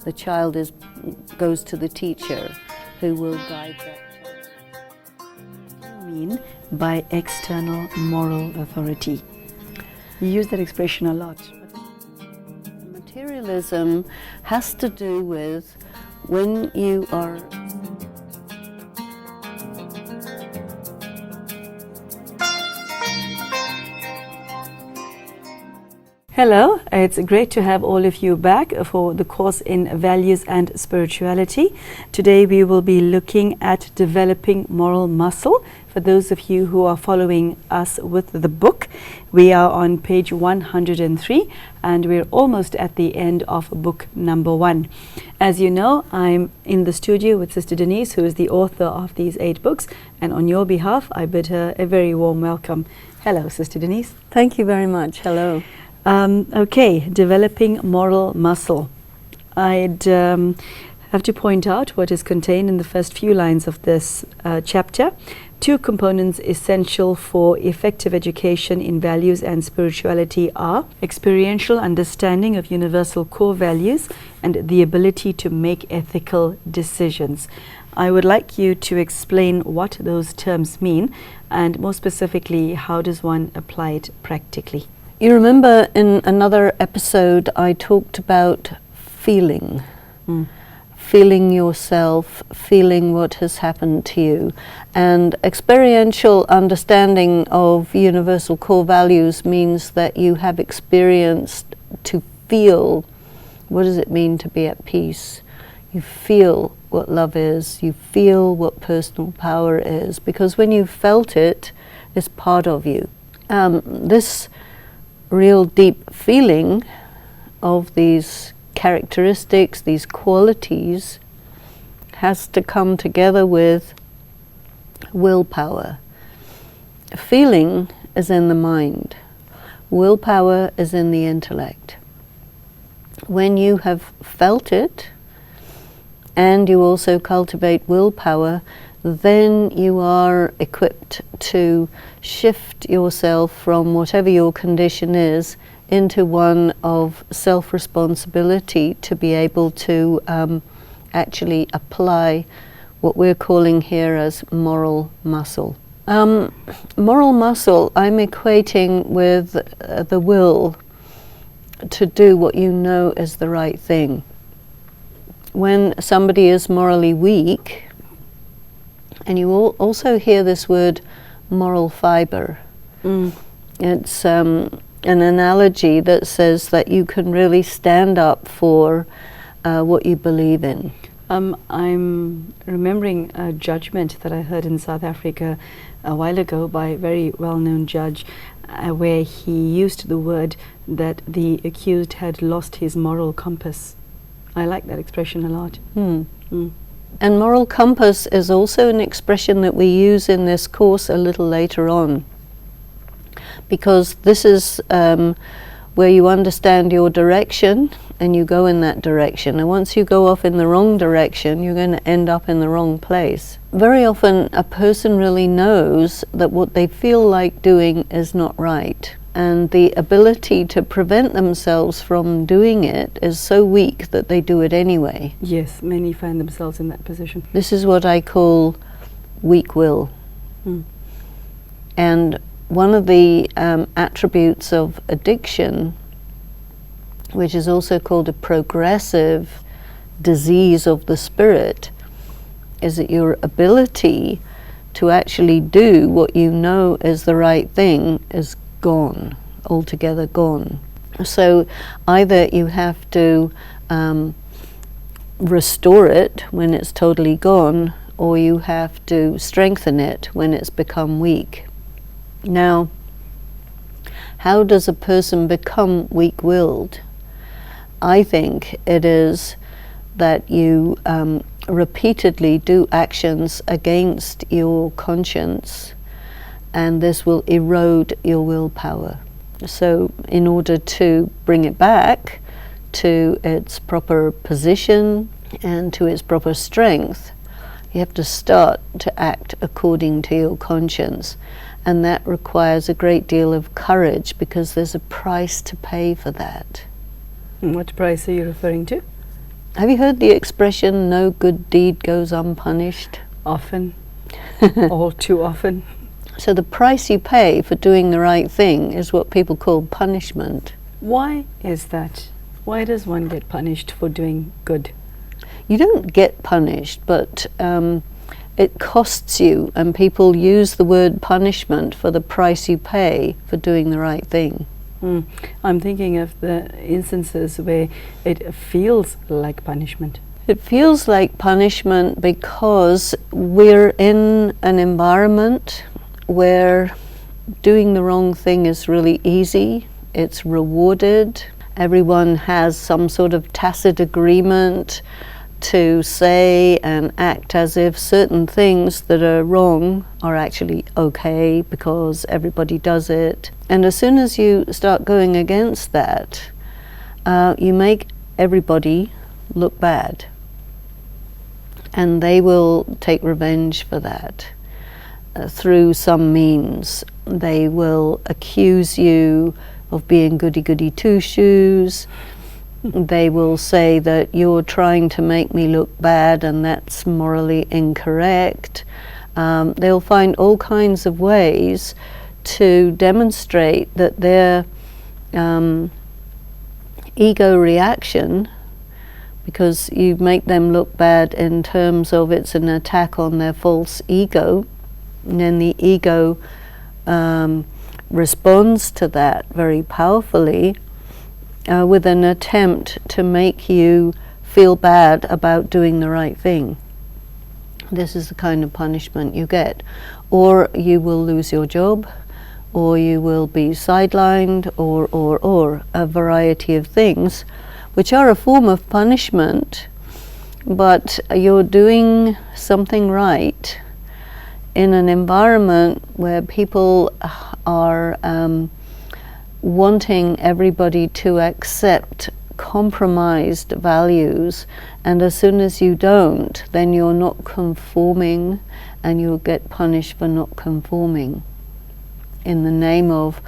The child goes to the teacher who will guide that child. What do you mean by external moral authority? You use that expression a lot. Materialism has to do with when you are Hello, it's great to have all of you back for the course in Values and Spirituality. Today we will be looking at developing moral muscle. For those of you who are following us with the book, we are on page 103 and we're almost at the end of book number 1. As you know, I'm in the studio with Sister Denise, who is the author of these 8 books, and on your behalf I bid her a very warm welcome. Hello, Sister Denise. Thank you very much. Hello. Okay, developing moral muscle. I'd have to point out what is contained in the first few lines of this chapter. 2 components essential for effective education in values and spirituality are experiential understanding of universal core values and the ability to make ethical decisions. I would like you to explain what those terms mean, and more specifically, how does one apply it practically? You remember in another episode I talked about feeling. Feeling yourself, feeling what has happened to you. And experiential understanding of universal core values means that you have experienced to feel what does it mean to be at peace. You feel what love is, you feel what personal power is, because when you've felt it, it's part of you. This real deep feeling of these characteristics, these qualities, has to come together with willpower. Feeling is in the mind. Willpower is in the intellect. When you have felt it, and you also cultivate willpower, then you are equipped to shift yourself from whatever your condition is into one of self-responsibility to be able to actually apply what we're calling here as moral muscle. Moral muscle I'm equating with the will to do what you know is the right thing. When somebody is morally weak, and you also hear this word moral fiber. It's an analogy that says that you can really stand up for what you believe in. I'm remembering a judgment that I heard in South Africa a while ago by a very well-known judge, where he used the word that the accused had lost his moral compass. I like that expression a lot. And moral compass is also an expression that we use in this course a little later on, because this is where you understand your direction and you go in that direction. And once you go off in the wrong direction, you're going to end up in the wrong place. Very often a person really knows that what they feel like doing is not right. And the ability to prevent themselves from doing it is so weak that they do it anyway. Yes, many find themselves in that position. This is what I call weak will. And one of the attributes of addiction, which is also called a progressive disease of the spirit, is that your ability to actually do what you know is the right thing is gone, altogether gone. So either you have to restore it when it's totally gone, or you have to strengthen it when it's become weak. Now, how does a person become weak-willed? I think it is that you repeatedly do actions against your conscience, and this will erode your willpower. So in order to bring it back to its proper position and to its proper strength, you have to start to act according to your conscience. And that requires a great deal of courage, because there's a price to pay for that. What price are you referring to? Have you heard the expression, no good deed goes unpunished? Often, all too often. So the price you pay for doing the right thing is what people call punishment. Why is that? Why does one get punished for doing good? You don't get punished, but it costs you, and people use the word punishment for the price you pay for doing the right thing. I'm thinking of the instances where it feels like punishment. It feels like punishment because we're in an environment where doing the wrong thing is really easy, it's rewarded, everyone has some sort of tacit agreement to say and act as if certain things that are wrong are actually okay because everybody does it. And as soon as you start going against that, you make everybody look bad. And they will take revenge for that through some means. They will accuse you of being goody-goody two-shoes. They will say that you're trying to make me look bad and that's morally incorrect. They'll find all kinds of ways to demonstrate that their ego reaction, because you make them look bad in terms of it's an attack on their false ego, and then the ego responds to that very powerfully with an attempt to make you feel bad about doing the right thing. This is the kind of punishment you get. Or you will lose your job, or you will be sidelined, or a variety of things, which are a form of punishment, but you're doing something right in an environment where people are wanting everybody to accept compromised values, and as soon as you don't, then you're not conforming and you'll get punished for not conforming. In the name of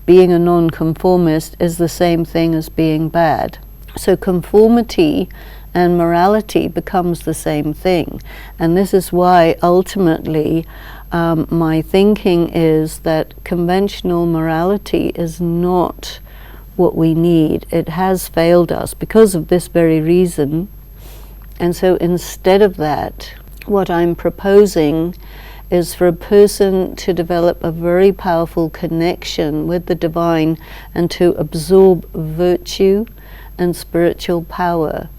being a non-conformist is the same thing as being bad. So conformity and morality becomes the same thing, and this is why ultimately my thinking is that conventional morality is not what we need. It has failed us because of this very reason, and so instead of that, what I'm proposing is for a person to develop a very powerful connection with the divine and to absorb virtue and spiritual power,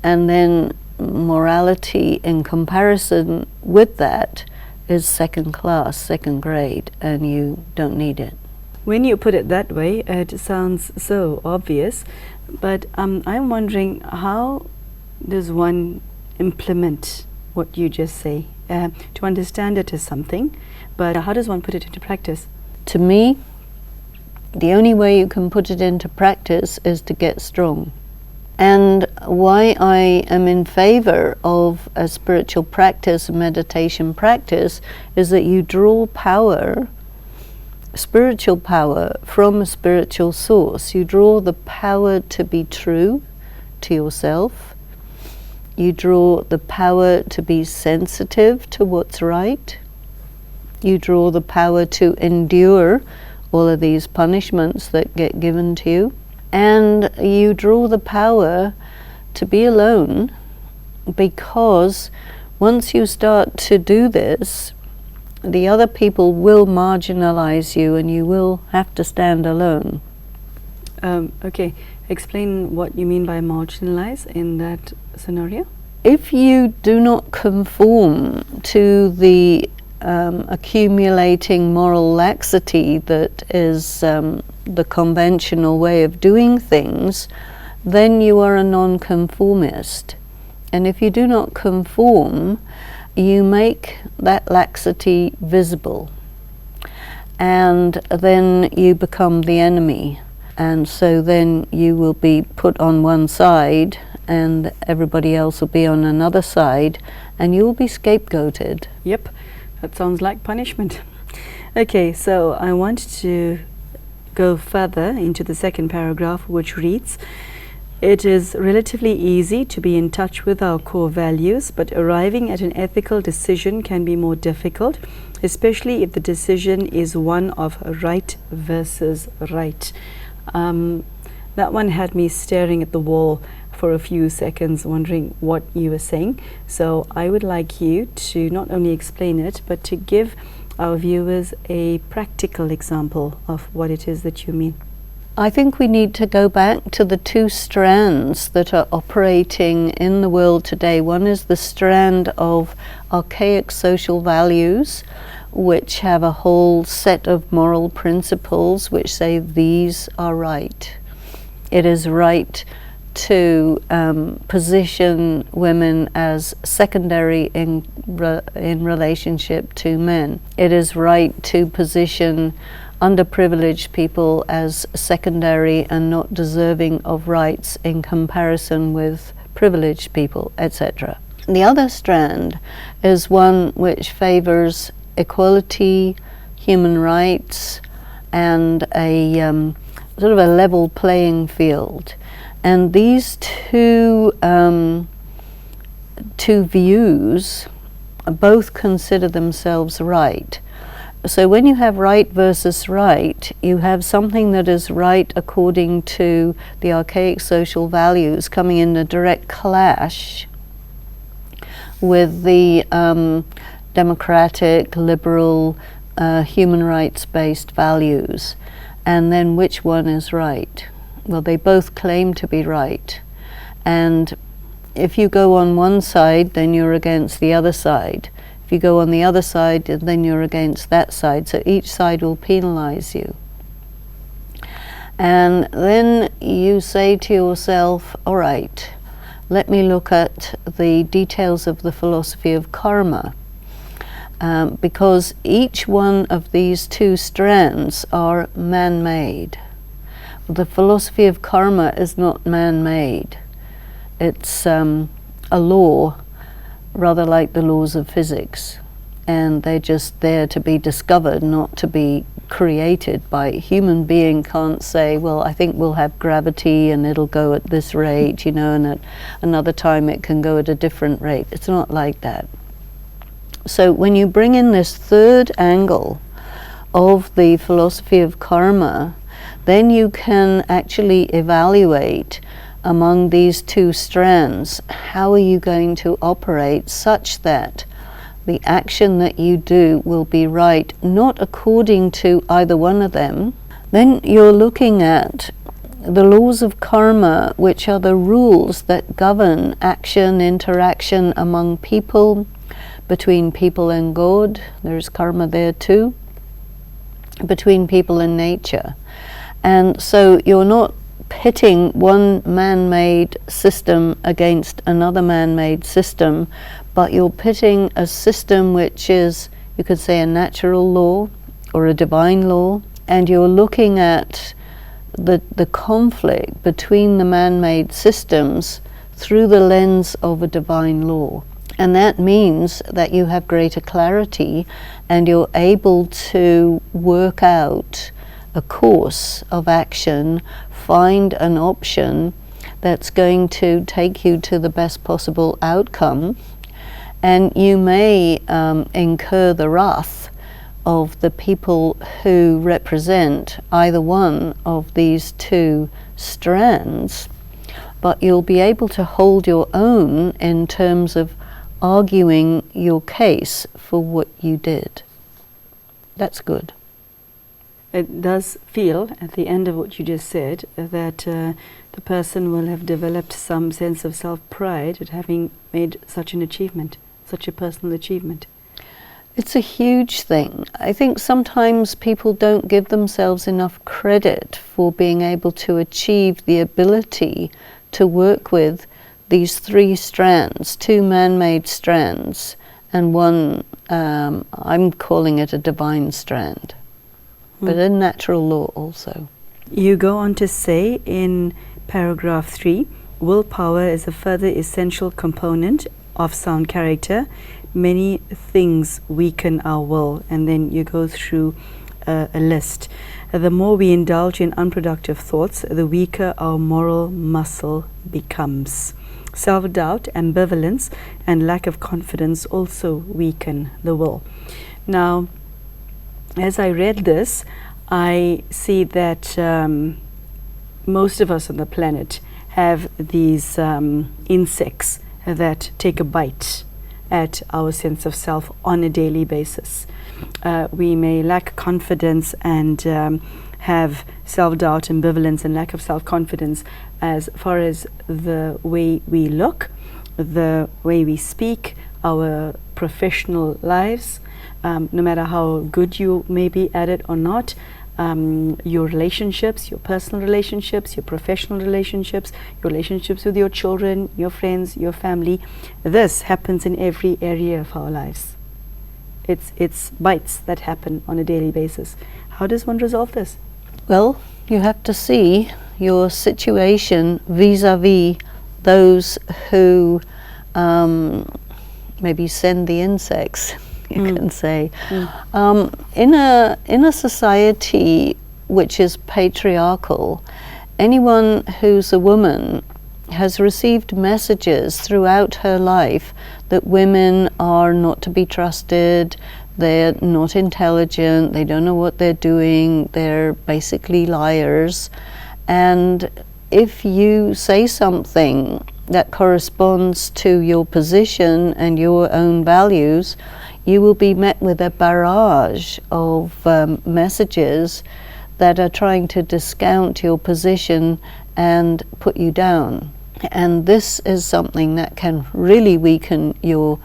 and then morality in comparison with that is second class, second grade, and you don't need it. When you put it that way, it sounds so obvious, but I'm wondering, how does one implement what you just say? To understand it as something, but how does one put it into practice? To me, the only way you can put it into practice is to get strong. And why I am in favor of a spiritual practice, a meditation practice, is that you draw power, spiritual power, from a spiritual source. You draw the power to be true to yourself. You draw the power to be sensitive to what's right. You draw the power to endure all of these punishments that get given to you. And you draw the power to be alone, because once you start to do this, the other people will marginalize you and you will have to stand alone. Okay, explain what you mean by marginalize in that scenario. If you do not conform to the accumulating moral laxity that is the conventional way of doing things, then you are a non-conformist. And if you do not conform, you make that laxity visible, and then you become the enemy. And so then you will be put on one side and everybody else will be on another side, and you will be scapegoated. Yep, that sounds like punishment. Okay, so I want to go further into the second paragraph, which reads, It is relatively easy to be in touch with our core values, but arriving at an ethical decision can be more difficult, especially if the decision is one of right versus right. That one had me staring at the wall for a few seconds, wondering what you were saying. So I would like you to not only explain it, but to give our viewers a practical example of what it is that you mean. I think we need to go back to the two strands that are operating in the world today. One is the strand of archaic social values, which have a whole set of moral principles which say these are right. It is right to position women as secondary in relationship to men. It is right to position underprivileged people as secondary and not deserving of rights in comparison with privileged people, etc. The other strand is one which favors equality, human rights, and a sort of a level playing field. And these two views both consider themselves right. So when you have right versus right, you have something that is right according to the archaic social values coming in a direct clash with the democratic, liberal, human rights-based values. And then which one is right? Well, they both claim to be right. And if you go on one side, then you're against the other side. If you go on the other side, then you're against that side. So each side will penalize you. And then you say to yourself, all right, let me look at the details of the philosophy of karma. Because each one of these two strands are man-made. The philosophy of karma is not man-made. It's a law, rather like the laws of physics. And they're just there to be discovered, not to be created by a human being. Can't say, well, I think we'll have gravity and it'll go at this rate, and at another time it can go at a different rate. It's not like that. So when you bring in this third angle of the philosophy of karma, then you can actually evaluate among these two strands, how are you going to operate such that the action that you do will be right, not according to either one of them. Then you're looking at the laws of karma, which are the rules that govern action, interaction among people, between people and God. There's karma there too, between people and nature. And so you're not pitting one man-made system against another man-made system, but you're pitting a system which is, you could say, a natural law or a divine law, and you're looking at the conflict between the man-made systems through the lens of a divine law. And that means that you have greater clarity and you're able to work out a course of action, find an option that's going to take you to the best possible outcome. And you may incur the wrath of the people who represent either one of these two strands, but you'll be able to hold your own in terms of arguing your case for what you did. That's good. It does feel, at the end of what you just said, that the person will have developed some sense of self-pride at having made such an achievement, such a personal achievement. It's a huge thing. I think sometimes people don't give themselves enough credit for being able to achieve the ability to work with these three strands, two man-made strands, and one, I'm calling it a divine strand, but a natural law also. You go on to say in paragraph 3, willpower is a further essential component of sound character. Many things weaken our will, and then you go through a list. The more we indulge in unproductive thoughts, the weaker our moral muscle becomes. Self-doubt, ambivalence, and lack of confidence also weaken the will. Now, as I read this, I see that most of us on the planet have these insects that take a bite at our sense of self on a daily basis. We may lack confidence and have self-doubt, ambivalence, and lack of self-confidence as far as the way we look, the way we speak, our professional lives, no matter how good you may be at it or not, your relationships, your personal relationships, your professional relationships, your relationships with your children, your friends, your family. This happens in every area of our lives. It's bites that happen on a daily basis. How does one resolve this? Well, you have to see your situation vis-a-vis those who maybe send the insects, you can say. In a society which is patriarchal, anyone who's a woman has received messages throughout her life that women are not to be trusted, they're not intelligent, they don't know what they're doing, they're basically liars. And if you say something that corresponds to your position and your own values, you will be met with a barrage of messages that are trying to discount your position and put you down. And this is something that can really weaken your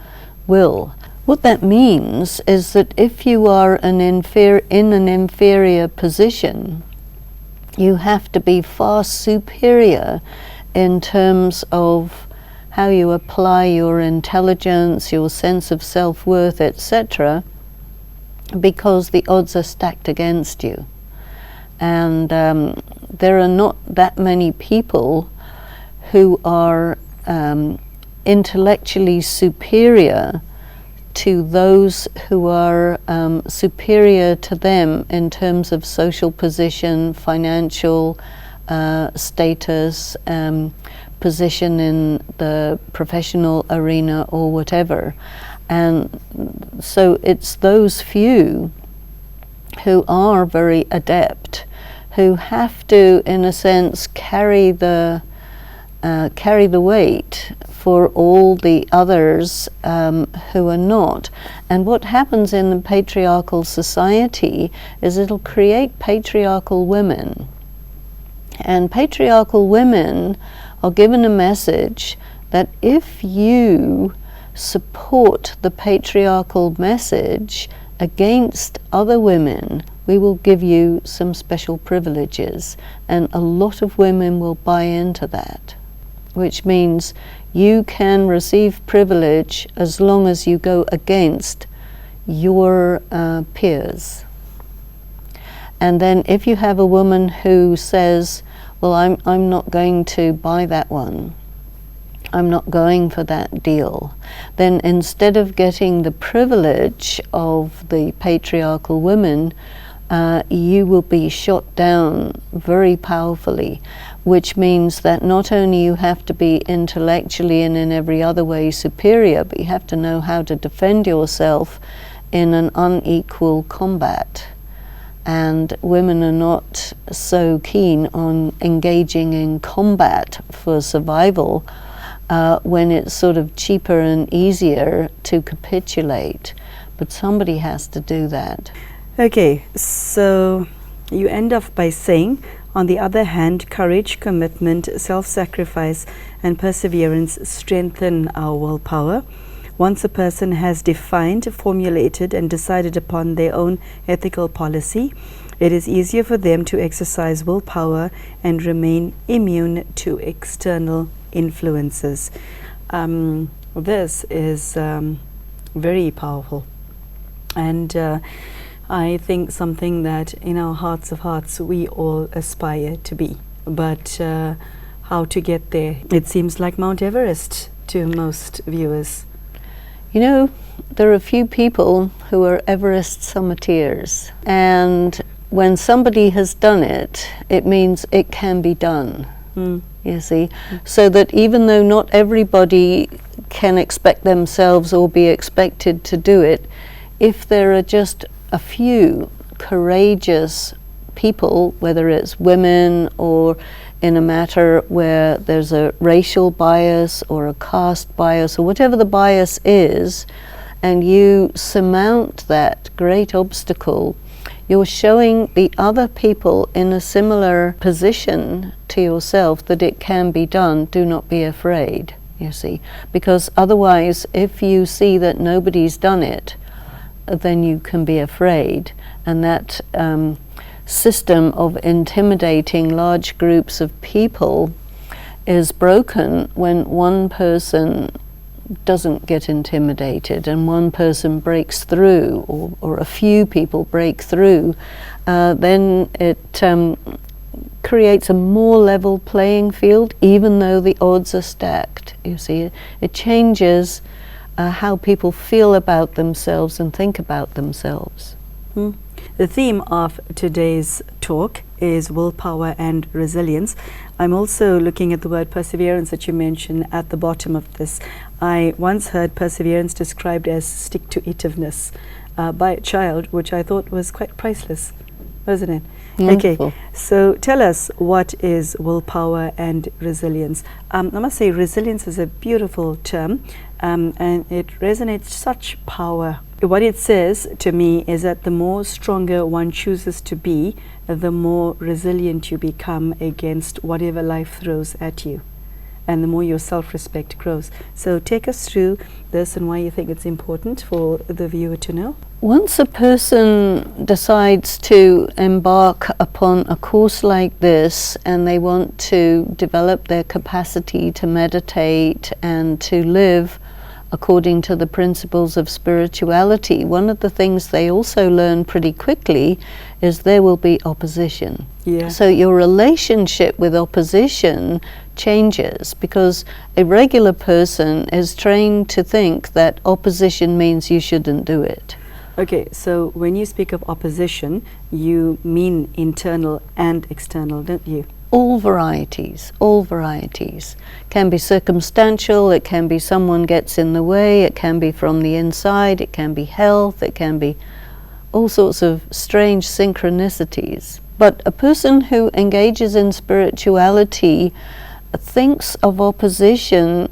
will. What that means is that if you are in an inferior position, you have to be far superior in terms of how you apply your intelligence, your sense of self-worth, etc., because the odds are stacked against you. And there are not that many people who are intellectually superior to those who are superior to them in terms of social position, financial status, position in the professional arena or whatever. And so it's those few who are very adept, who have to, in a sense, carry the weight for all the others who are not. And what happens in the patriarchal society is it'll create patriarchal women. And patriarchal women are given a message that if you support the patriarchal message against other women, we will give you some special privileges. And a lot of women will buy into that, which means you can receive privilege as long as you go against your peers. And then if you have a woman who says, well, I'm not going to buy that one, I'm not going for that deal, then instead of getting the privilege of the patriarchal women, you will be shot down very powerfully, which means that not only you have to be intellectually and in every other way superior, but you have to know how to defend yourself in an unequal combat. And women are not so keen on engaging in combat for survival when it's sort of cheaper and easier to capitulate. But somebody has to do that. Okay, so you end off by saying, on the other hand, courage, commitment, self-sacrifice, and perseverance strengthen our willpower. Once a person has defined, formulated, and decided upon their own ethical policy, it is easier for them to exercise willpower and remain immune to external influences. This is very powerful, and I think something that in our hearts of hearts we all aspire to be. But how to get there? It seems like Mount Everest to most viewers. You know, there are a few people who are Everest summiteers, and when somebody has done it, it means it can be done. You see, so that even though not everybody can expect themselves or be expected to do it, if there are just a few courageous people, whether it's women or in a matter where there's a racial bias or a caste bias or whatever the bias is, and you surmount that great obstacle, you're showing the other people in a similar position to yourself that it can be done. Do not be afraid, you see. Because otherwise, if you see that nobody's done it, then you can be afraid. And that system of intimidating large groups of people is broken when one person doesn't get intimidated and one person breaks through, or a few people break through, then it creates a more level playing field, even though the odds are stacked. You see, it changes how people feel about themselves and think about themselves. The theme of today's talk is willpower and resilience. I'm also looking at the word perseverance that you mentioned at the bottom of this. I once heard perseverance described as stick-to-itiveness by a child, which I thought was quite priceless, wasn't it? Wonderful. Okay, so tell us, what is willpower and resilience? I must say resilience is a beautiful term, and it resonates such power. What it says to me is that the more stronger one chooses to be, the more resilient you become against whatever life throws at you, and the more your self-respect grows. So take us through this and why you think it's important for the viewer to know. Once a person decides to embark upon a course like this, and they want to develop their capacity to meditate and to live according to the principles of spirituality, one of the things they also learn pretty quickly is there will be opposition. Yeah. So your relationship with opposition changes, because a regular person is trained to think that opposition means you shouldn't do it. Okay, so when you speak of opposition, you mean internal and external, don't you? All varieties, all varieties. Can be circumstantial, it can be someone gets in the way, it can be from the inside, it can be health, it can be all sorts of strange synchronicities. But a person who engages in spirituality thinks of opposition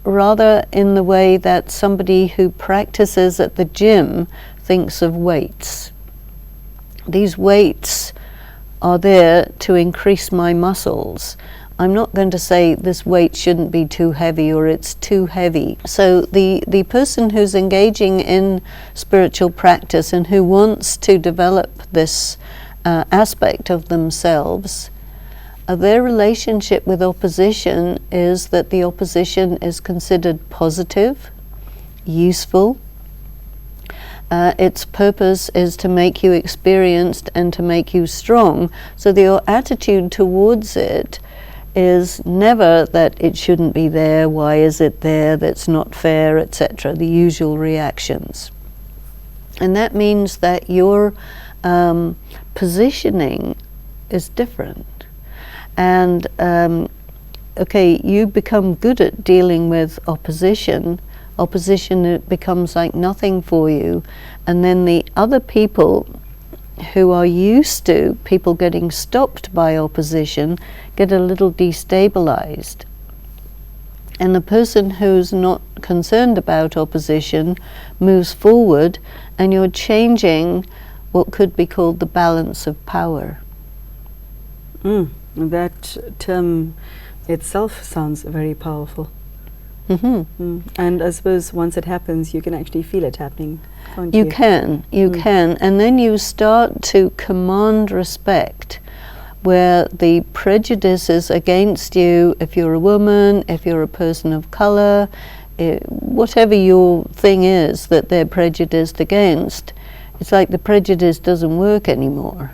rather in the way that somebody who practices at the gym thinks of weights. These weights are there to increase my muscles. I'm not going to say this weight shouldn't be too heavy or it's too heavy. So the person who's engaging in spiritual practice and who wants to develop this aspect of themselves, their relationship with opposition is that the opposition is considered positive, useful. Its purpose is to make you experienced and to make you strong. So your attitude towards it is never that it shouldn't be there, why is it there, that's not fair, etc., the usual reactions. And that means that your positioning is different. And okay, you become good at dealing with opposition. Opposition, it becomes like nothing for you, and then the other people who are used to people getting stopped by opposition get a little destabilized, and the person who's not concerned about opposition moves forward, and you're changing what could be called the balance of power. That term itself sounds very powerful. Mm-hmm. And I suppose once it happens, you can actually feel it happening, can't you? You can, and then you start to command respect, where the prejudices against you, if you're a woman, if you're a person of color, whatever your thing is that they're prejudiced against, it's like the prejudice doesn't work anymore.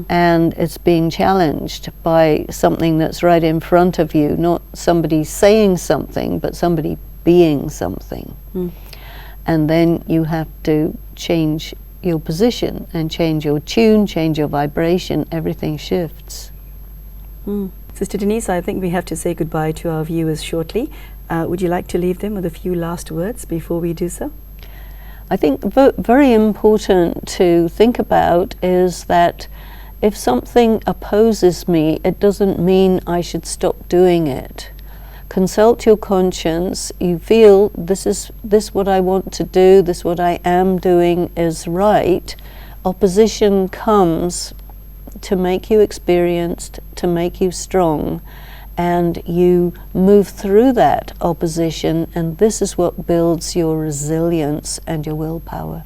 And it's being challenged by something that's right in front of you, not somebody saying something, but somebody being something. and then you have to change your position and change your tune, change your vibration. Everything shifts. Sister Denise, I think we have to say goodbye to our viewers shortly. Would you like to leave them with a few last words before we do so? I think very important to think about is that if something opposes me, it doesn't mean I should stop doing it. Consult your conscience. You feel this what I want to do, this what I am doing is right. Opposition comes to make you experienced, to make you strong, and you move through that opposition, and this is what builds your resilience and your willpower.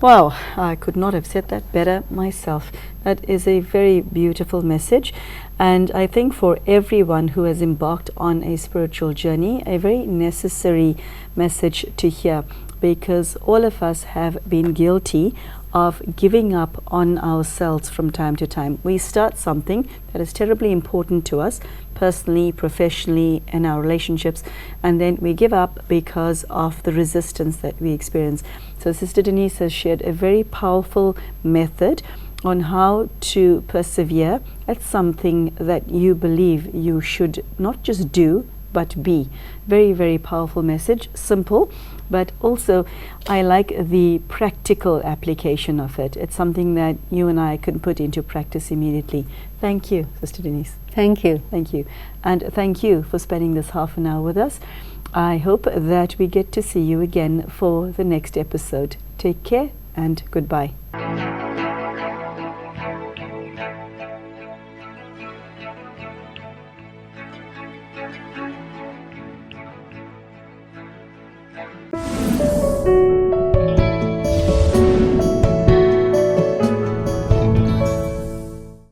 Wow, I could not have said that better myself. That is a very beautiful message, and I think for everyone who has embarked on a spiritual journey, a very necessary message to hear, because all of us have been guilty of giving up on ourselves from time to time. We start something that is terribly important to us, personally, professionally, in our relationships, and then we give up because of the resistance that we experience. So Sister Denise has shared a very powerful method on how to persevere at something that you believe you should not just do, but be. Very, very powerful message, simple, but also I like the practical application of it. It's something that you and I can put into practice immediately. Thank you, Sister Denise. Thank you. Thank you. And thank you for spending this half an hour with us. I hope that we get to see you again for the next episode. Take care and goodbye.